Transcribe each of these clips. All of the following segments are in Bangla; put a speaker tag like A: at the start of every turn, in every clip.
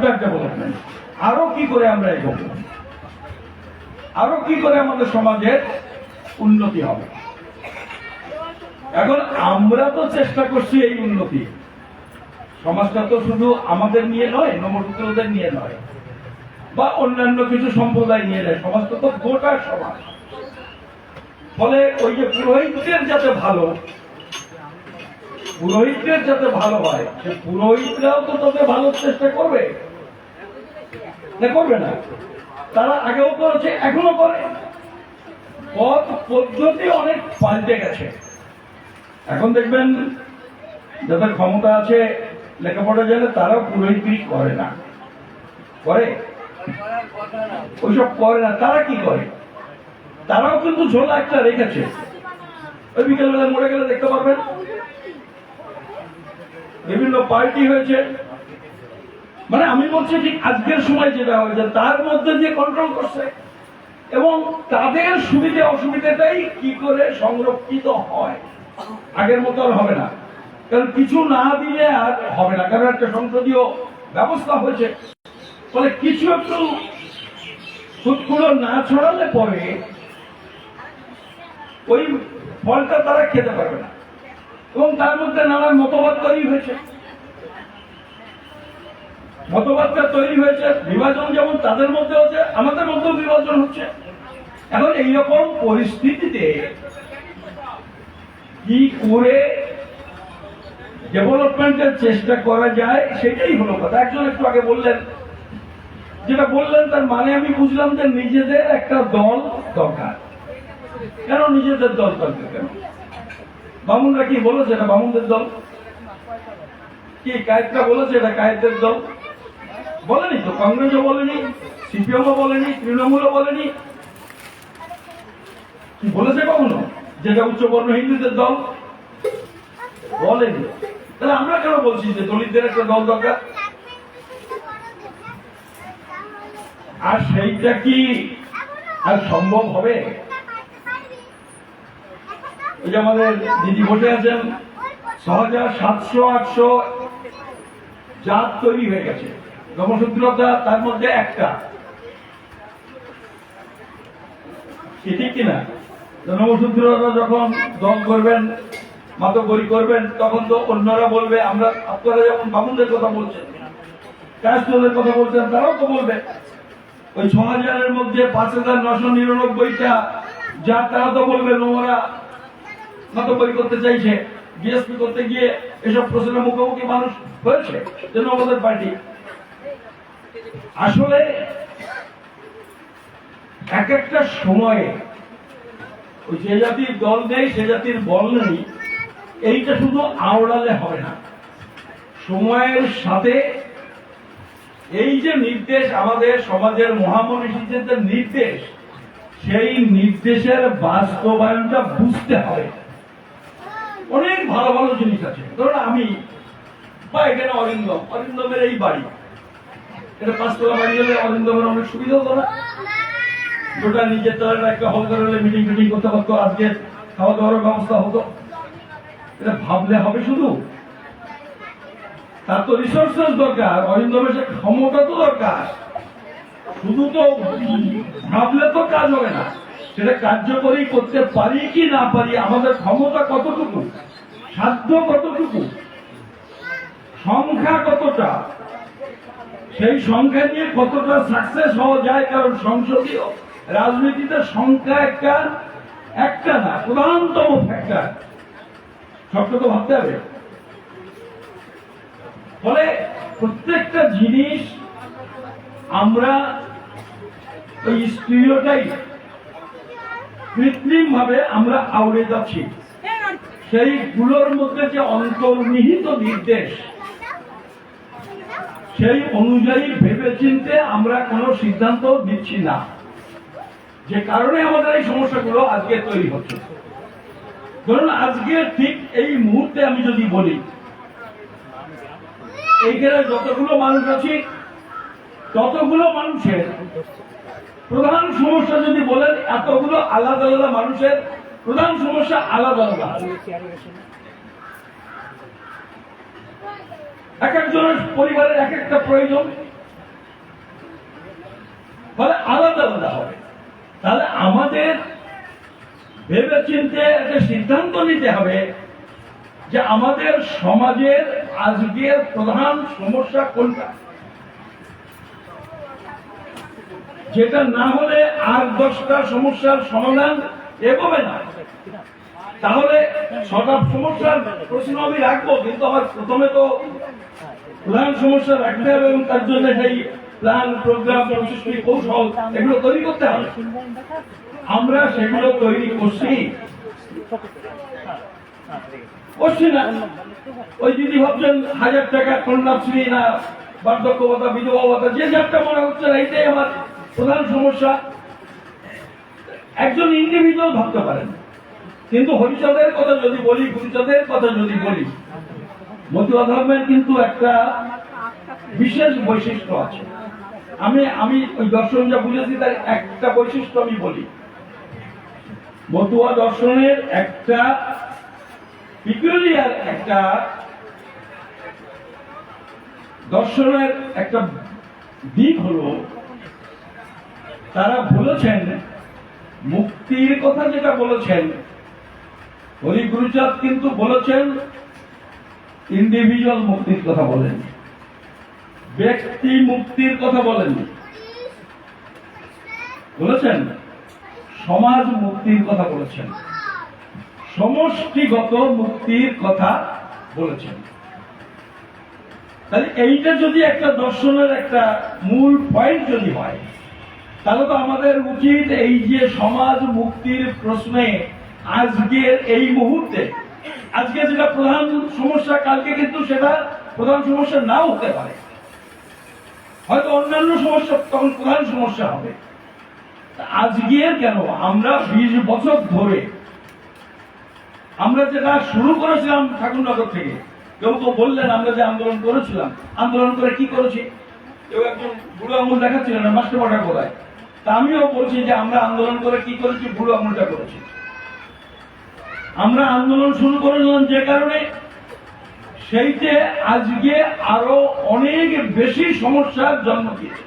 A: ফার্দার ডেভেলপমেন্ট, আরো কি করে আমরা এগোবো, আরো কি করে আমাদের সমাজের উন্নতি হবে। এখন আমরা তো চেষ্টা করছি এই উন্নতি, সমাজটা তো শুধু আমাদের নিয়ে নয়, নবসূত্রদের নিয়ে নয়, বা অন্যান্য কিছু সম্প্রদায় নিয়ে নয়, সমাজটা তো গোটা সমাজ। ফলে ওই যে পুরোহিতদের যাতে ভালো, পুরোহিতদের যাতে ভালো হয়, সে পুরোহিতরাও তো তাদের ভালো চেষ্টা করবে না, করবে না? তারা আগেও করেছে, এখনো করে। পথ পদ্ধতি অনেক পাল্টে গেছে। এখন দেখবেন যাদের ক্ষমতা আছে, লেখাপড়া জানে, তারাও পুরোহিতগিরি করে না, করে ওইসব করে না। তারা কি করে? তারাও কিন্তু ঝোলা একটা রেখেছে, ওই বিকেলবেলা মরে গেলে দেখতে পারবেন বিভিন্ন পার্টি হয়েছে। মানে আমি বলছি ঠিক আজকের সময় যেটা হয়েছে তার মধ্যে দিয়ে কন্ট্রোল করছে, এবং তাদের সুবিধে অসুবিধাটাই কি করে সংরক্ষিত হয়। আগের মতো আর হবে না, কারণ কিছু না দিলে আর হবে না, কারণ একটা সংসদীয় ব্যবস্থা হয়েছে। ফলে কিছু একটু সুদগুলো না ছড়ালে পরে ওই ফলটা তারা খেতে পারবে না, এবং তার মধ্যে নানান মতবাদ তৈরি হয়েছে। মতবাদটা তৈরি হয়েছে, বিভাজন যেমন তাদের মধ্যে হচ্ছে, আমাদের মধ্যেও বিভাজন হচ্ছে। এখন এইরকম পরিস্থিতিতে কি করে ডেভেলপমেন্টের চেষ্টা করা যায় সেটাই হলো কথা। একজন একটু আগে বললেন, যেটা বললেন তার মানে আমি বুঝলাম যে নিজেদের একটা দল দরকার। কেন নিজেদের দল দরকার? কেন? বামুনরা কি বলেছে এটা বামুনদের দল? কি কায়েতরা বলেছে এটা কায়েতদের দল? বলেনি তো, কংগ্রেসও বলেনি, সিপিএমও বলেনি, তৃণমূলও বলেনি। কি বলেছে কখনো যেটা উচ্চবর্ণ হিন্দুদের দল? বলেনি। তাহলে আমরা কেন বলছি যে দলিতদের একটা দল দরকার? আর সেইটা কি আর সম্ভব হবে? ওই যে আমাদের দিদি বসে আছেন, 6,700-800 জাত তৈরি হয়ে গেছে, নবসূত্রতা তার মধ্যে একটা। ঠিক কিনা? নবসূত্রতা যখন দল করবেন, মাতব্বরি করবেন, তখন তো অন্যরা বলবে, আমরা আপনারা যেমন বামুনদের কথা বলছেন, কায়স্থদের কথা বলছেন, তারাও তো বলবে ওই 6,000-এর মধ্যে 5,999টা যা, তারা তো বলবে নোংরা মাতব্বরি করতে চাইছে। বিএসপি করতে গিয়ে এসব প্রশ্নের মুখোমুখি মানুষ হয়েছে যেন আমাদের পার্টি। আসলে এক একটা সময়ে ওই যে জাতির দল নেই, সে জাতির বল নেই, এইটা শুধু আওড়ালে হবে না। সময়ের সাথে এই যে নির্দেশ, আমাদের সমাজের মহামনীষীদের নির্দেশ, সেই নির্দেশের বাস্তবায়নটা বুঝতে হবে। অনেক ভালো ভালো জিনিস আছে, ধরুন আমি বা এখানে অরিন্দমের এই বাড়ি, এটা 5 তলা বাড়ি হলে অরিন্দমের অনেক সুবিধা হতো না? গোটা নিজের তলাটা একটা হল করে হলে মিটিং ফিটিং করতে পারতো, আজকে খাওয়া দাওয়ার ব্যবস্থা হতো। এটা ভাবলে হবে শুধু? তার তো রিসোর্সেস দরকার, অরিন্দমের সে ক্ষমতা তো দরকার। শুধু তো ভাবলে তো কাজ হবে না, সেটা কার্যকরী করতে পারি কি না পারি, আমাদের ক্ষমতা কতটুকু, সাধ্য কতটুকু, সংখ্যা কতটা, সেই সংখ্যা নিয়ে কতটা সাকসেস হওয়া যায়। কারণ সংসদীয় রাজনীতিতে সংখ্যা একটা না, প্রধানতম ফ্যাক্টর। সবটা তো ভাবতে হবে। ফলে প্রত্যেকটা জিনিস আমরা ওই স্টিরিওটাইপ, কৃত্রিম ভাবে আমরা আউড়ে যাচ্ছি। সেইগুলোর মধ্যে যে অন্তর্নিহিত নির্দেশ, সেই অনুযায়ী ভেবে চিন্তে আমরা কোনো সিদ্ধান্ত নিচ্ছি না, যে কারণে আমাদের এই সমস্যাগুলো আজকে তৈরি হচ্ছে। ধরুন আজকে ঠিক এই মুহূর্তে আমি যদি বলি, এইখানে যতগুলো মানুষ আছি, ততগুলো মানুষের প্রধান সমস্যা যদি বলেন, এতগুলো আলাদা আলাদা মানুষের প্রধান সমস্যা আলাদা আলাদা। এক একজনের পরিবারের এক একটা প্রয়োজন, ফলে আলাদা আলাদা হবে। তাহলে আমাদের ভেবে চিন্তে একটা সিদ্ধান্ত নিতে হবে যে আমাদের সমাজের আজকের প্রধান সমস্যা কোনটা, যেটা না হলে আর 10টা সমস্যার সমাধান এগোবে না। তাহলে 6টা সমস্যার প্রশ্ন আমি রাখবো, কিন্তু আমার প্রথমে তো প্রধান সমস্যা রাখতে হবে এবং তার জন্য সেই প্ল্যান, প্রোগ্রাম, প্রশিক্ষণ, কৌশল এগুলো তৈরি করতে হবে। আমরা সেগুলো তৈরি করছি না। ওই দিদি ভাবছেন 1000 টাকা কন্যাশ্রী না বার্ধক্য ভাতা, বিধবা ভাতা, যে যারটা মনে হচ্ছে না, এইটাই আমার প্রধান সমস্যা। একজন ইন্ডিভিজুয়াল ভাবতে পারেন, কিন্তু হরিচাঁদের কথা যদি বলি, হরিচাঁদের কথা যদি বলি, মতুয়া ধর্মের কিন্তু একটা বিশেষ বৈশিষ্ট্য আছে। আমি ওই দর্শন যা বুঝেছি তার একটা বৈশিষ্ট্য আমি বলি। মতুয়া দর্শনের একটা পিকুলিয়ার একটা দর্শনের একটা দিক হলো, তারা বলেছেন মুক্তির কথা যেটা বলেছেন হরি গুরুচাঁদ কিন্তু বলেছেন ইন্ডিভিজুয়াল মুক্তির কথা বলেন, ব্যক্তি মুক্তির কথা বলেন, বলেছেন সমাজ মুক্তির কথা বলেছেন, সমষ্টিগত মুক্তির কথা বলেছেন। তাহলে এইটা যদি একটা দর্শনের একটা মূল পয়েন্ট যদি হয়, তাহলে তো আমাদের উচিত এই যে সমাজ মুক্তির প্রশ্নে আজকের এই মুহূর্তে, আজকে যেটা প্রধান সমস্যা, কালকে কিন্তু সেটা প্রধান সমস্যা নাও হতে পারে, হয়তো অন্যান্য সমস্যা তখন প্রধান সমস্যা হবে। আজকের কেন আমরা 20 বছর ধরে আমরা যেটা শুরু করেছিলাম ঠাকুরনগর থেকে, কেউ তো বললেন আমরা যে আন্দোলন করেছিলাম, আন্দোলন করে কি করেছি, কেউ একজন বুড়ো আঙুল দেখাচ্ছিলেন মাস্টার পড়া কোথায়, তা আমিও বলছি যে আমরা আন্দোলন করে কি করেছি, বুড়ো আঙুলটা করেছি। আমরা আন্দোলন শুরু করেছিলাম যে কারণে, সেইতে আজকে আরো অনেক বেশি সমস্যার জন্ম দিয়েছে।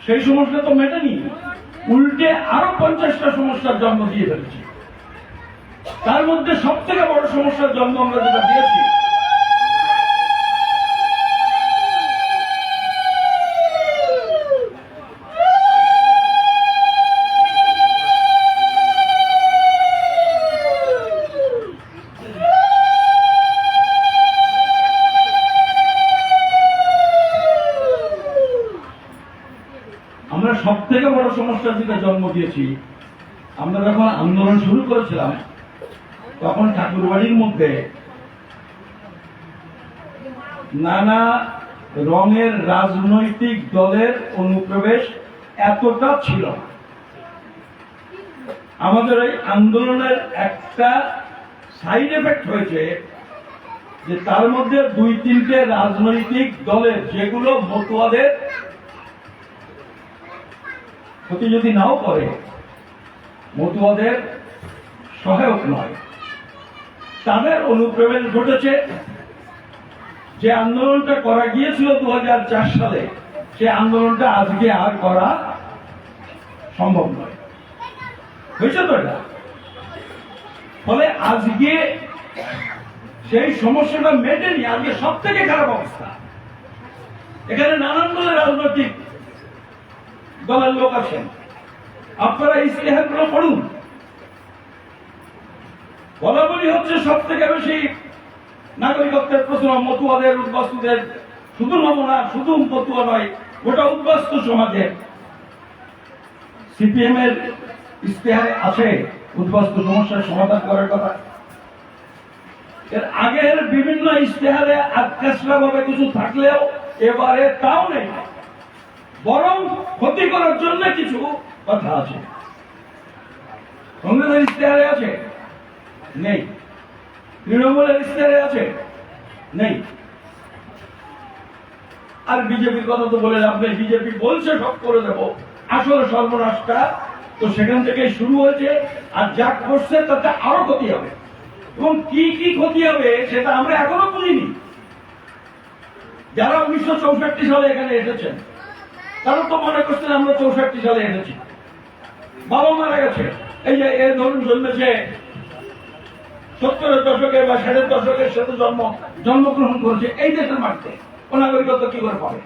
A: সেই সমস্যা তো মেটেনি, উল্টে আরো 50টা সমস্যার জন্ম দিয়ে ফেলেছি। তার মধ্যে সব থেকে বড় সমস্যার জন্ম আমরা যেটা দিয়েছি, আমরা সব থেকে বড় সমস্যার যেটা জন্ম দিয়েছি, আমরা যখন আন্দোলন শুরু করেছিলাম তখন ঠাকুরবাড়ির মধ্যে নানা রঙের রাজনৈতিক দলের অনুপ্রবেশ এতটা ছিল না। আমাদের এই আন্দোলনের একটা সাইড এফেক্ট হয়েছে যে তার মধ্যে 2-3টে রাজনৈতিক দলের, যেগুলো মতুয়াদের ক্ষতি যদি নাও করে, মতুয়াদের সহায়ক নয়, তাদের অনুপ্রবেশ ঘটেছে। যে আন্দোলনটা করা গিয়েছিল 2004 সালে, সে আন্দোলনটা আজকে আর করা সম্ভব নয়, হয়েছে তো এটা। ফলে আজকে সেই সমস্যাটা মেটেনি। আজকে সব থেকে খারাপ অবস্থা, এখানে নানান দলের রাজনৈতিক দলের লোক আছেন, আপনারা ইস্তেহারগুলো পড়ুন। বলা বলি হচ্ছে সব থেকে বেশি নাগরিকত্বের প্রশ্ন মতুয়াদের, উদ্বাস্তুদের, শুধু নমুনা, শুধু মতুয়া নয়, গোটা উদ্বাস্তু সমাজের। সিপিএম এর ইস্তেহারে আছে উদ্বাস্তু সমস্যার সমাধান করার কথা। এর আগের বিভিন্ন ইস্তেহারে আধখাসড়া ভাবে কিছু থাকলেও এবারে তাও নেই, বরং ক্ষতি করার জন্য কিছু কথা আছে। কংগ্রেসের ইস্তেহারে আছে, নেই। তৃণমূলের ইস্তেহারে আছে, নেই। আর বিজেপির কথা তো বলে লাভ নেই, বিজেপি বলছে সব করে দেব, আসলে সর্বনাশটা তো সেখান থেকে শুরু হয়েছে। আর যা করছে তাতে আরো ক্ষতি হবে, এবং কি কি ক্ষতি হবে সেটা আমরা এখনো বুঝিনি। যারা 1964 সালে এখানে এসেছেন তারা তো মনে করছেন আমরা 64 সালে এসেছি, বাবা মারা গেছে, এই যে এ ধরুন জন্মেছে 70-এর দশকে বা 60-এর দশকের সাথে জন্মগ্রহণ করেছে এই দেশের মাটিতে, ও নাগরিকত্ব কি করে পাবে?